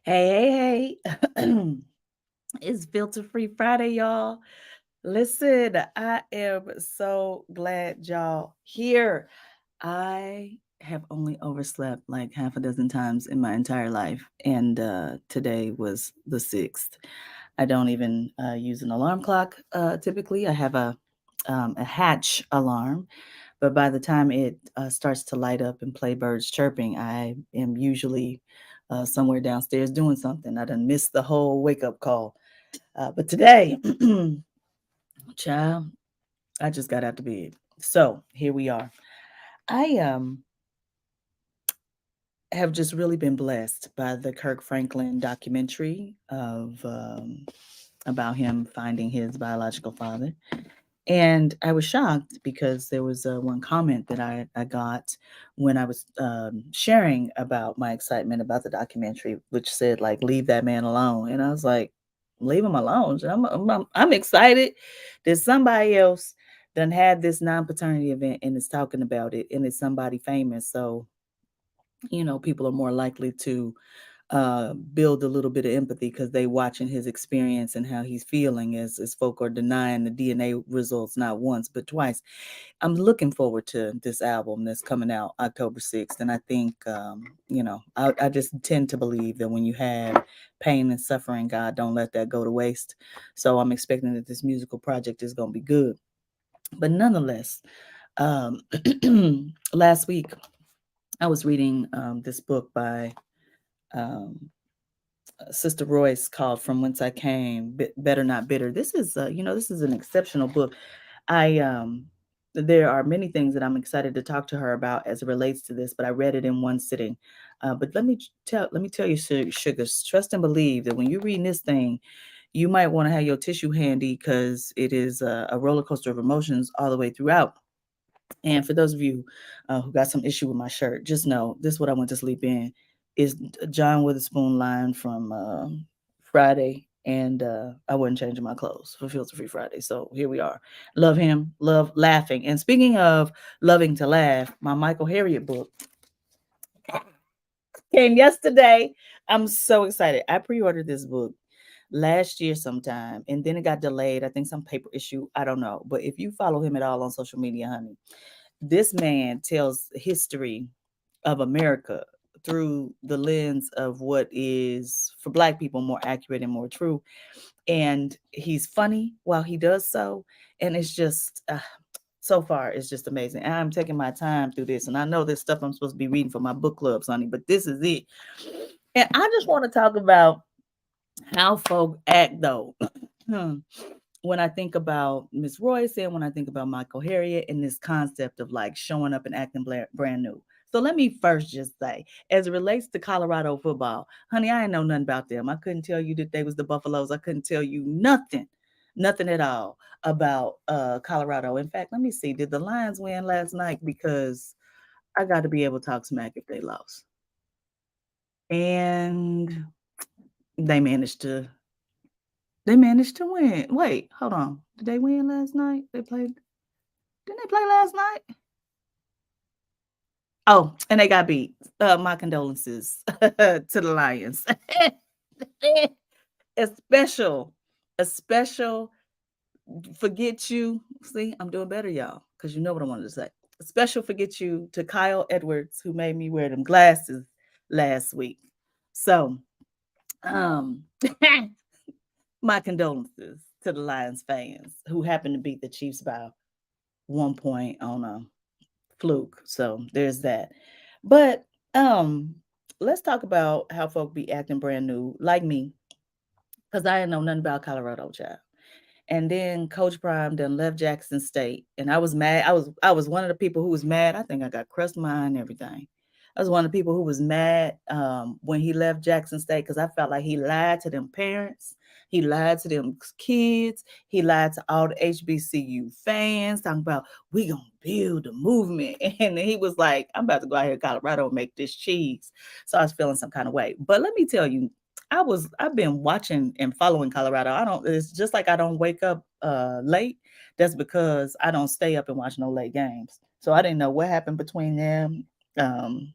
Hey, hey. It's Filter Free Friday, y'all. Listen, I am so glad y'all here. I have only overslept like half a dozen times in my entire life, and today was the sixth. I don't even use an alarm clock typically. I have a hatch alarm, but by the time it starts to light up and play birds chirping, I am usually somewhere downstairs doing something. I done missed the whole wake up call. But today, child, I just got out to bed. So here we are. I have just really been blessed by the Kirk Franklin documentary of about him finding his biological father. And I was shocked because there was one comment that I got when I was sharing about my excitement about the documentary, which said, like, leave that man alone. And I was like, leave him alone. I'm excited that somebody else done had this non paternity event and is talking about it, and it's somebody famous. So, people are more likely to build a little bit of empathy because they watching his experience and how he's feeling as folk are denying the DNA results not once but twice. I'm looking forward to this album that's coming out October 6th. And I think, I just tend to believe that when you have pain and suffering, God don't let that go to waste. So I'm expecting that this musical project is going to be good. But nonetheless, um, last week I was reading this book by um, Sister Royce called "From Whence I Came." Better Not Bitter. This is an exceptional book. I There are many things that I'm excited to talk to her about as it relates to this, but I read it in one sitting. But let me tell you, sugars, trust and believe that when you're reading this thing, you might want to have your tissue handy because it is a roller coaster of emotions all the way throughout. And for those of you who got some issue with my shirt, just know this is what I went to sleep in is John Witherspoon line from Friday, and I wasn't changing my clothes for Filter Free Friday. So here we are. Love him, love laughing. And speaking of loving to laugh, my Michael Harriot book came yesterday. I'm so excited. I pre-ordered this book last year sometime, and then it got delayed. I think some paper issue. I don't know. But if you follow him at all on social media, honey, this man tells history of America through the lens of what is for black people more accurate and more true. And he's funny while he does so. And it's just so far it's just amazing. And I'm taking my time through this. And I know this stuff I'm supposed to be reading for my book clubs, honey, but this is it. And I just want to talk about how folk act though. When I think about Miss Royce and when I think about Michael Harriet and this concept of like showing up and acting brand new. So let me first just say, as it relates to Colorado football, honey, I ain't know nothing about them. I couldn't tell you that they was the Buffaloes. I couldn't tell you nothing, nothing at all about Colorado. In fact, let me see. Did the Lions win last night? Because I got to be able to talk smack if they lost. And they managed to win. Wait, hold on. Did they win last night? Didn't they play last night? Oh, and they got beat. My condolences to the Lions. a special, a special forget you. See, I'm doing better, y'all, because you know what I wanted to say. A special forget you to Kyle Edwards, who made me wear them glasses last week. So, um, my condolences to the Lions fans who happened to beat the Chiefs by 1 point on a fluke. So there's that. But let's talk about how folk be acting brand new, like me, because I didn't know nothing about Colorado, child. And then Coach Prime done left Jackson State, and I was mad. I was one of the people who was mad. I think I got crust mine and everything. I was one of the people who was mad when he left Jackson State because I felt like he lied to them parents, he lied to them kids, he lied to all the HBCU fans, talking about we gonna build a movement, and he was like, "I'm about to go out here to Colorado and make this cheese." So I was feeling some kind of way. But let me tell you, I've been watching and following Colorado. I don't It's just like I don't wake up late. That's because I don't stay up and watch no late games. So I didn't know what happened between them. Um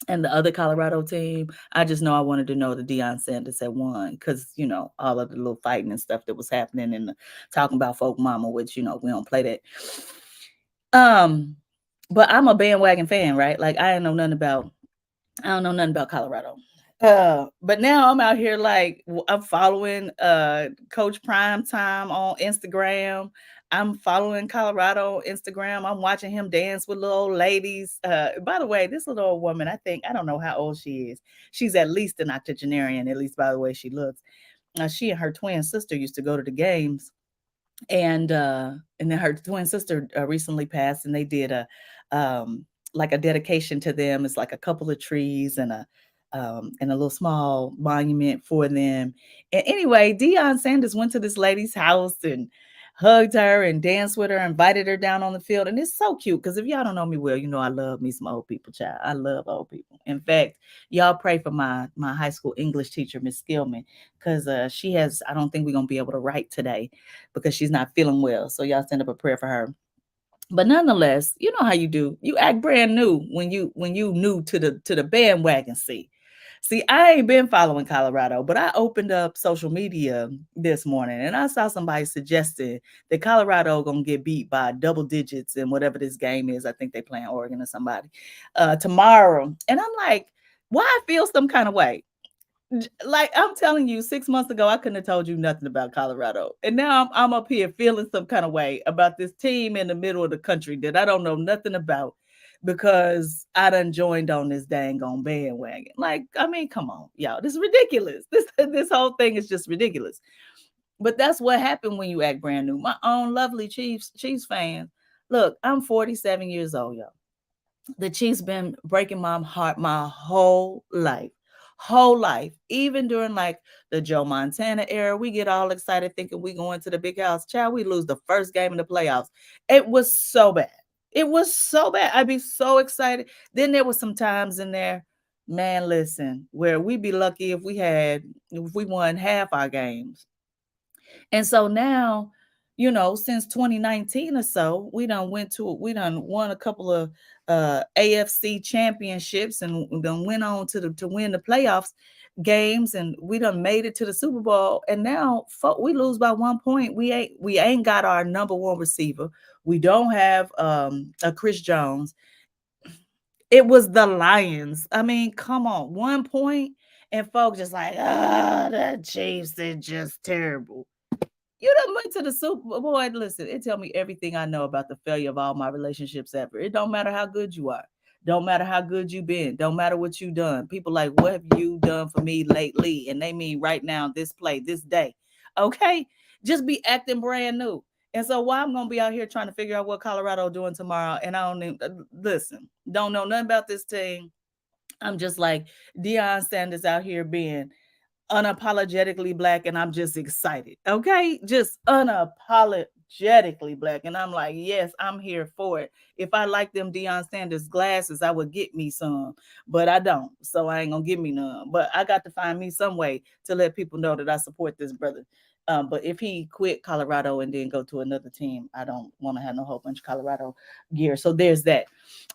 and the other Colorado team. I just know I wanted to know that Deion Sanders had won because, all of the little fighting and stuff that was happening and talking about folk mama, which, we don't play that. But I'm a bandwagon fan, right? Like I don't know nothing about Colorado. But now I'm out here like I'm following Coach Prime Time on Instagram. I'm following Colorado on Instagram. I'm watching him dance with little old ladies. By the way, this little old woman, I don't know how old she is. She's at least an octogenarian, at least by the way she looks. She and her twin sister used to go to the games, and then her twin sister recently passed, and they did like a dedication to them. It's like a couple of trees and a little small monument for them. And anyway, Deion Sanders went to this lady's house and hugged her and danced with her, invited her down on the field. And it's so cute because if y'all don't know me well, I love me some old people, child. I love old people. In fact, y'all pray for my high school English teacher, Miss Skillman, because she has, I don't think we're gonna be able to write today because she's not feeling well. So y'all send up a prayer for her. But nonetheless, you know how you do. You act brand new when you new to the bandwagon seat. See, I ain't been following Colorado, but I opened up social media this morning and I saw somebody suggesting that Colorado gonna get beat by double digits in whatever this game is. I think they playing Oregon or somebody tomorrow. And I'm like, why I feel some kind of way? Like I'm telling you, 6 months ago, I couldn't have told you nothing about Colorado. And now I'm up here feeling some kind of way about this team in the middle of the country that I don't know nothing about because I done joined on this dang on bandwagon. Like, I mean, come on, y'all. This is ridiculous. This whole thing is just ridiculous. But that's what happened when you act brand new. My own lovely Chiefs fans. Look, I'm 47 years old, y'all. The Chiefs been breaking my heart my whole life. Even during like the Joe Montana era, we get all excited thinking we going to the big house. Child, we lose the first game in the playoffs. It was so bad. It was so bad. I'd be so excited. Then there was some times in there, man, listen, where we'd be lucky if we won half our games. And so now, since 2019 or so, we done won a couple of AFC championships and we done went on to win the playoffs games, and we done made it to the Super Bowl. And now we lose by 1 point. We ain't got our number one receiver. We don't have a Chris Jones. It was the Lions. I mean, come on, 1 point, and folks just like, the Chiefs are just terrible. You done went to the Super Bowl. Listen, it tell me everything I know about the failure of all my relationships ever. It don't matter how good you are. Don't matter how good you been. Don't matter what you done. People like, what have you done for me lately? And they mean right now, this play, this day. Okay? Just be acting brand new. And so why I'm gonna be out here trying to figure out what Colorado doing tomorrow, and I don't even listen, don't know nothing about this team. I'm just like Deion Sanders out here being unapologetically black, and I'm just excited. Okay, just unapologetically black, and I'm like, yes, I'm here for it. If I like them Deion Sanders glasses, I would get me some, but I don't, so I ain't gonna give me none. But I got to find me some way to let people know that I support this brother. But if he quit Colorado and then go to another team, I don't want to have no whole bunch of Colorado gear. So there's that.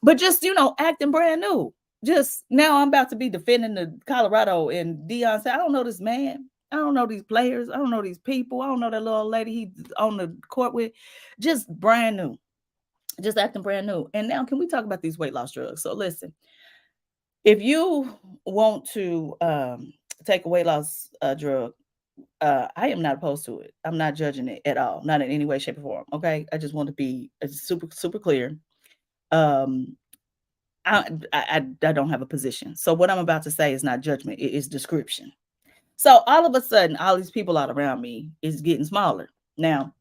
But just acting brand new. Just now, I'm about to be defending the Colorado and Deion said, I don't know this man. I don't know these players. I don't know these people. I don't know that little lady he's on the court with. Just brand new. Just acting brand new. And now, can we talk about these weight loss drugs? So listen, if you want to take a weight loss drug, I am not opposed to it. I'm not judging it at all, not in any way, shape, or form. Okay, I just want to be super, super clear. Um, I don't have a position. So what I'm about to say is not judgment; it is description. So all of a sudden, all these people out around me is getting smaller. Now,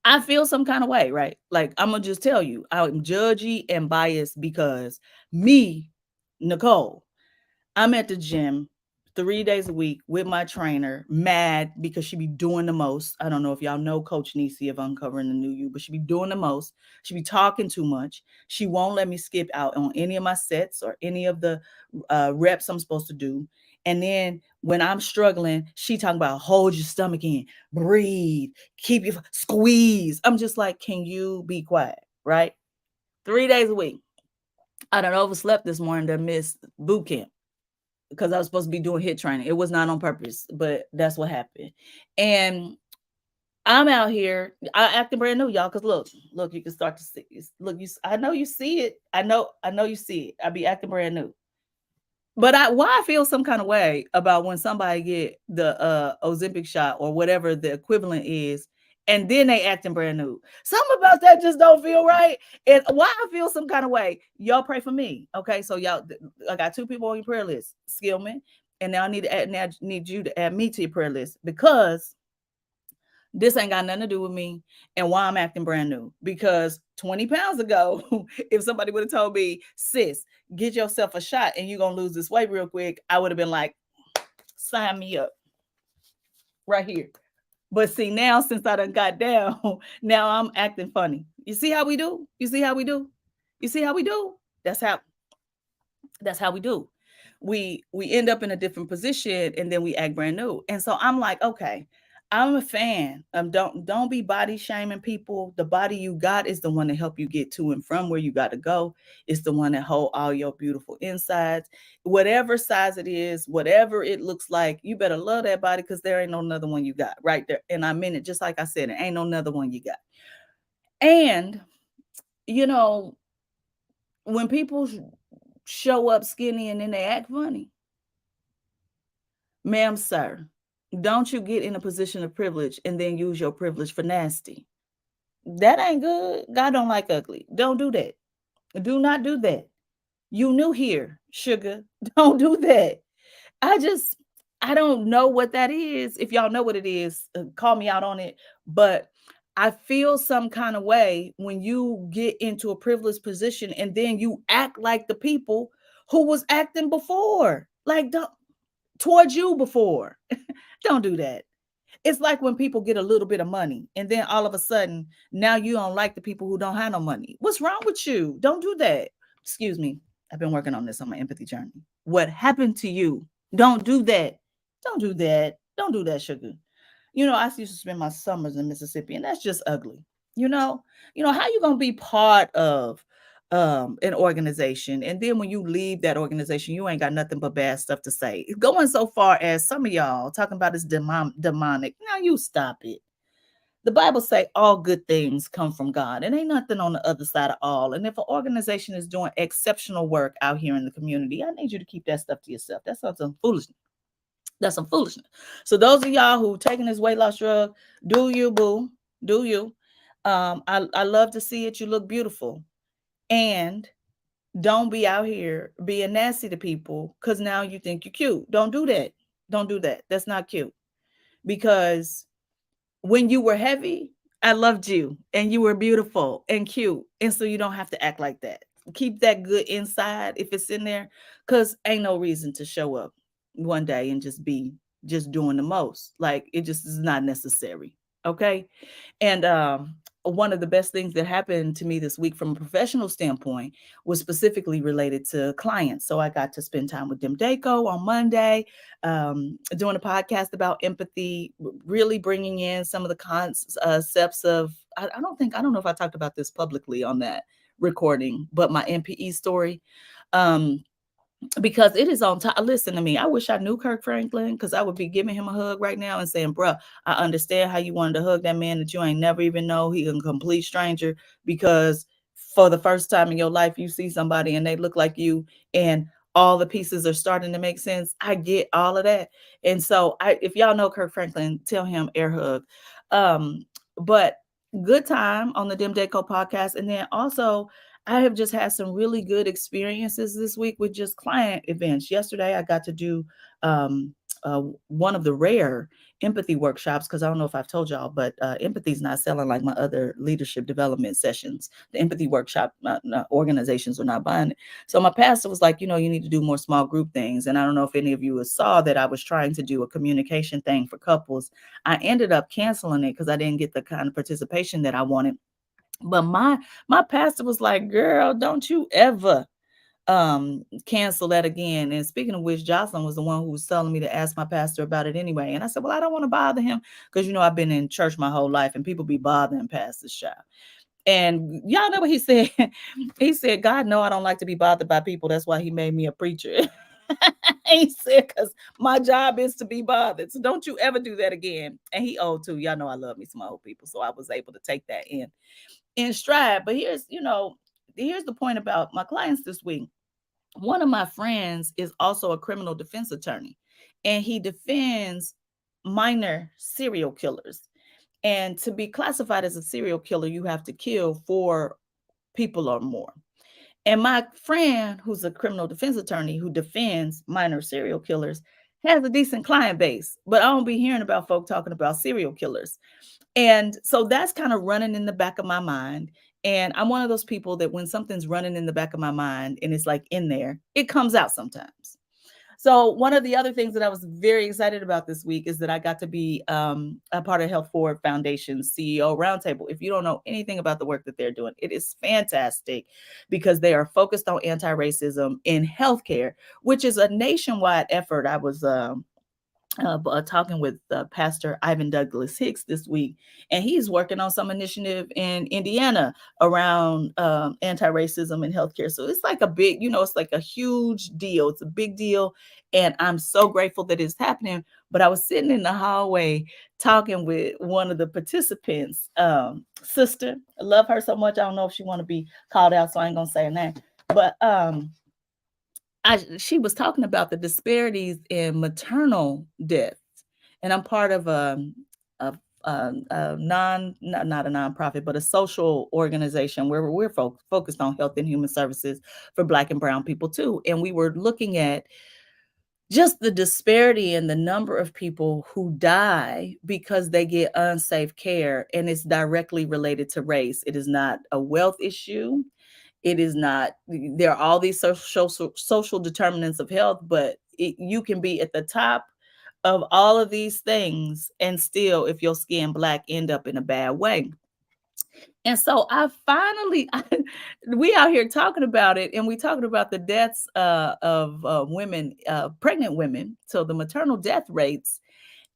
I feel some kind of way, right? Like I'm gonna just tell you, I'm judgy and biased because me, Nicole, I'm at the gym 3 days a week with my trainer, mad because she be doing the most. I don't know if y'all know Coach Nisi of Uncovering the New You, but she be doing the most. She be talking too much. She won't let me skip out on any of my sets or any of the reps I'm supposed to do. And then when I'm struggling, she talking about hold your stomach in, breathe, keep your squeeze. I'm just like, can you be quiet? Right? 3 days a week. I done overslept this morning to miss boot camp because I was supposed to be doing hit training. It was not on purpose, but that's what happened. And I'm out here, I acting brand new, y'all. Cause look, you can start to see. Look, I know you see it. I know you see it. I be acting brand new. But why I feel some kind of way about when somebody get the Ozempic shot or whatever the equivalent is, and then they acting brand new. Something about that just don't feel right. And why I feel some kind of way, y'all pray for me. Okay, so y'all, I got 2 people on your prayer list, Skillman, and now I need you to add me to your prayer list because this ain't got nothing to do with me and why I'm acting brand new. Because 20 pounds ago, if somebody would have told me, sis, get yourself a shot and you're going to lose this weight real quick, I would have been like, sign me up right here. But see, now since I done got down, now I'm acting funny. You see how we do? You see how we do? You see how we do? That's how we do. We end up in a different position and then we act brand new. And so I'm like, okay, I'm a fan. Don't be body shaming people. The body you got is the one to help you get to and from where you got to go. It's the one that hold all your beautiful insides. Whatever size it is, whatever it looks like, you better love that body because there ain't no another one you got right there. And I mean it just like I said, it ain't no another one you got. And you know, when people show up skinny and then they act funny, ma'am, sir, don't you get in a position of privilege and then use your privilege for nasty. That ain't good. God don't like ugly. Don't do that. Do not do that. You new here, sugar. Don't do that. I just, I don't know what that is. If y'all know what it is, call me out on it. But I feel some kind of way when you get into a privileged position and then you act like the people who was acting before, like towards you before. Don't do that. It's like when people get a little bit of money and then all of a sudden now you don't like the people who don't have no money. What's wrong with you? Don't do that. Excuse me. I've been working on this on my empathy journey. What happened to you? Don't do that. Don't do that. Don't do that, sugar. You know, I used to spend my summers in Mississippi, and that's just ugly. You know, how you gonna be part of an organization, and then when you leave that organization, you ain't got nothing but bad stuff to say. Going so far as some of y'all talking about it's demonic. Now you stop it. The Bible say all good things come from God, and ain't nothing on the other side of all. And if an organization is doing exceptional work out here in the community, I need you to keep that stuff to yourself. That's some foolishness. That's some foolishness. So those of y'all who taking this weight loss drug, do you, boo? Do you? I love to see it. You look beautiful. And don't be out here being nasty to people because now you think you're cute. Don't do that. Don't do that. That's not cute. Because when you were heavy, I loved you and you were beautiful and cute. And so you don't have to act like that. Keep that good inside if it's in there, because ain't no reason to show up one day and just doing the most. Like it just is not necessary. Okay. And one of the best things that happened to me this week from a professional standpoint was specifically related to clients. So I got to spend time with Dem Daco on Monday, doing a podcast about empathy, really bringing in some of the concepts of, I don't know if I talked about this publicly on that recording, but my MPE story. Because it is on top. Listen to me. I wish I knew Kirk Franklin because I would be giving him a hug right now and saying, bruh, I understand how you wanted to hug that man that you ain't never even know. He a complete stranger because for the first time in your life, you see somebody and they look like you and all the pieces are starting to make sense. I get all of that. And so if y'all know Kirk Franklin, tell him air hug. But good time on the Dem Deco podcast. And then also I have just had some really good experiences this week with just client events. Yesterday, I got to do one of the rare empathy workshops because I don't know if I've told y'all, but empathy is not selling like my other leadership development sessions. The empathy workshop organizations are not buying it. So my pastor was like, you need to do more small group things. And I don't know if any of you saw that I was trying to do a communication thing for couples. I ended up canceling it because I didn't get the kind of participation that I wanted. But my pastor was like, girl, don't you ever cancel that again. And speaking of which, Jocelyn was the one who was telling me to ask my pastor about it anyway. And I said, well, I don't want to bother him because I've been in church my whole life and people be bothering pastors, child. And y'all know what he said? He said, God know I don't like to be bothered by people. That's why he made me a preacher. He said, because my job is to be bothered. So don't you ever do that again. And he old too. Y'all know I love me some old people. So I was able to take that in stride. But here's the point about my clients this week. One of my friends is also a criminal defense attorney, and he defends minor serial killers. And to be classified as a serial killer, you have to kill 4 people or more. And my friend, who's a criminal defense attorney who defends minor serial killers, has a decent client base, but I don't be hearing about folk talking about serial killers. And so that's kind of running in the back of my mind. And I'm one of those people that when something's running in the back of my mind and it's like in there, it comes out sometimes. So one of the other things that I was very excited about this week is that I got to be a part of Health Forward Foundation's CEO Roundtable. If you don't know anything about the work that they're doing, it is fantastic because they are focused on anti-racism in healthcare, which is a nationwide effort. I was talking with Pastor Ivan Douglas Hicks this week, and he's working on some initiative in Indiana around anti-racism in healthcare. So it's like a big, it's like a huge deal. It's a big deal, and I'm so grateful that it's happening. But I was sitting in the hallway talking with one of the participants, sister. I love her so much. I don't know if she want to be called out, so I ain't gonna say her name. But she was talking about the disparities in maternal deaths, and I'm part of a not a nonprofit, but a social organization where we're focused on health and human services for Black and Brown people too. And we were looking at just the disparity in the number of people who die because they get unsafe care, and it's directly related to race. It is not a wealth issue. It is not, there are all these social determinants of health, but you can be at the top of all of these things and still, if your skin Black, end up in a bad way. And so we out here talking about it, and we talking about the deaths of women, pregnant women, so the maternal death rates,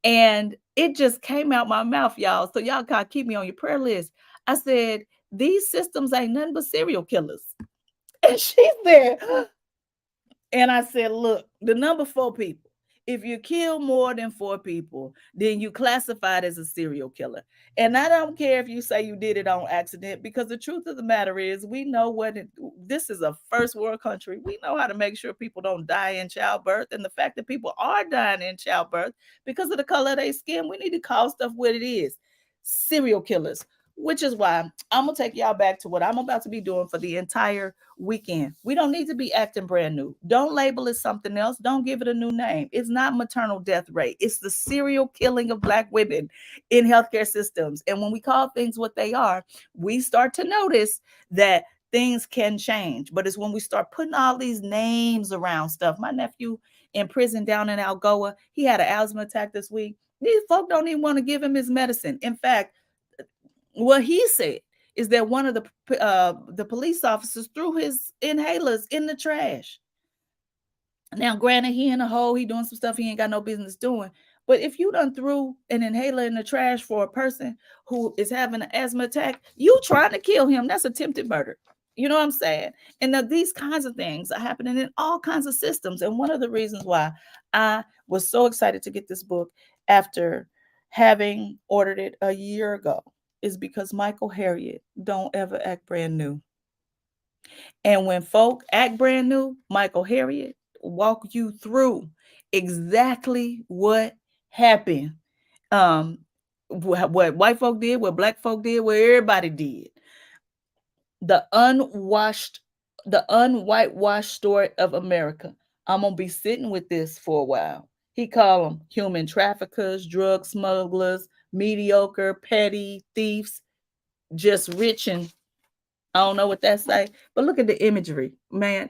and it just came out my mouth, y'all. So y'all gotta keep me on your prayer list. I said, these systems ain't nothing but serial killers. And she said, and I said, look, the number 4 people. If you kill more than 4 people, then you classified as a serial killer. And I don't care if you say you did it on accident, because the truth of the matter is, we know this is a first world country. We know how to make sure people don't die in childbirth. And the fact that people are dying in childbirth because of the color of their skin, we need to call stuff what it is. Serial killers. Which is why I'm going to take y'all back to what I'm about to be doing for the entire weekend. We don't need to be acting brand new. Don't label it something else. Don't give it a new name. It's not maternal death rate. It's the serial killing of Black women in healthcare systems. And when we call things what they are, we start to notice that things can change. But it's when we start putting all these names around stuff. My nephew in prison down in Algoa, he had an asthma attack this week. These folk don't even want to give him his medicine. In fact, what he said is that one of the police officers threw his inhalers in the trash. Now, granted, he in a hole, he doing some stuff he ain't got no business doing. But if you done threw an inhaler in the trash for a person who is having an asthma attack, you trying to kill him. That's attempted murder. You know what I'm saying? And now these kinds of things are happening in all kinds of systems. And one of the reasons why I was so excited to get this book after having ordered it a year ago is because Michael Harriot don't ever act brand new. And when folk act brand new, Michael Harriot walk you through exactly what happened. What white folk did, what Black folk did, what everybody did. The unwhitewashed story of America. I'm gonna be sitting with this for a while. He called them human traffickers, drug smugglers, mediocre, petty thieves, just rich, and I don't know what that say, but look at the imagery, man.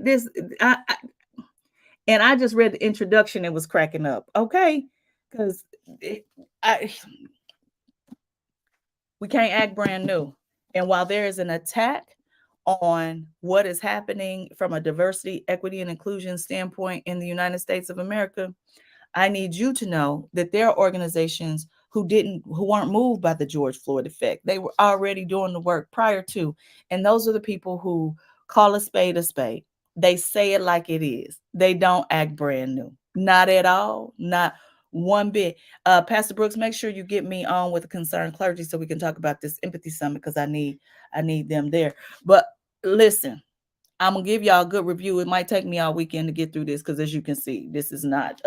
I just read the introduction and was cracking up. Okay, because we can't act brand new. And while there is an attack on what is happening from a diversity, equity, and inclusion standpoint in the United States of America, I need you to know that there are organizations who weren't moved by the George Floyd effect. They were already doing the work prior to. And those are the people who call a spade a spade. They say it like it is. They don't act brand new. Not at all. Not one bit. Pastor Brooks, make sure you get me on with the concerned clergy so we can talk about this empathy summit, because I need them there. But listen, I'm gonna give y'all a good review. It might take me all weekend to get through this, because as you can see, this is not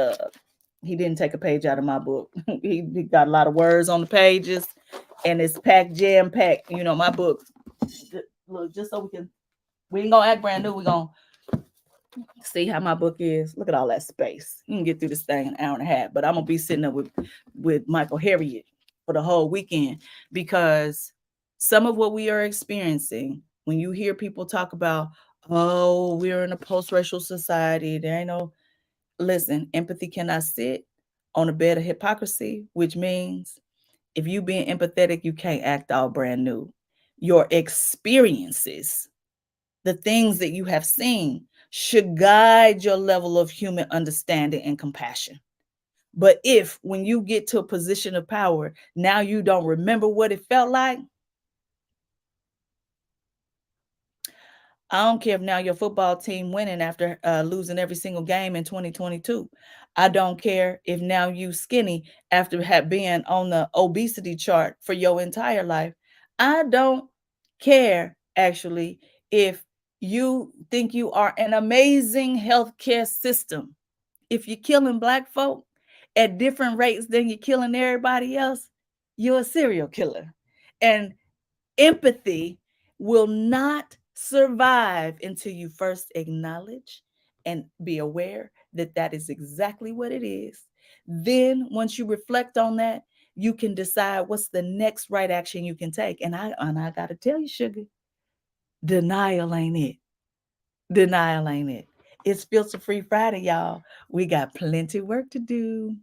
he didn't take a page out of my book. he got a lot of words on the pages, and it's packed, jam packed. You know, my book. Look, just so we ain't gonna act brand new. We're gonna see how my book is. Look at all that space. You can get through this thing in an hour and a half, but I'm gonna be sitting up with Michael Harriet for the whole weekend, because some of what we are experiencing, when you hear people talk about, oh, we're in a post-racial society, there ain't no, listen, empathy cannot sit on a bed of hypocrisy, which means if you being empathetic, you can't act all brand new. Your experiences, the things that you have seen, should guide your level of human understanding and compassion. But if when you get to a position of power, now you don't remember what it felt like, I don't care if now your football team winning after losing every single game in 2022. I don't care if now you skinny after being on the obesity chart for your entire life. I don't care, actually, if you think you are an amazing healthcare system. If you're killing Black folk at different rates than you're killing everybody else, you're a serial killer. And empathy will not survive until you first acknowledge and be aware that that is exactly what it is. Then, once you reflect on that, you can decide what's the next right action you can take. And I got to tell you, sugar, denial ain't it. Denial ain't it. It's Filter Free Friday, y'all. We got plenty work to do.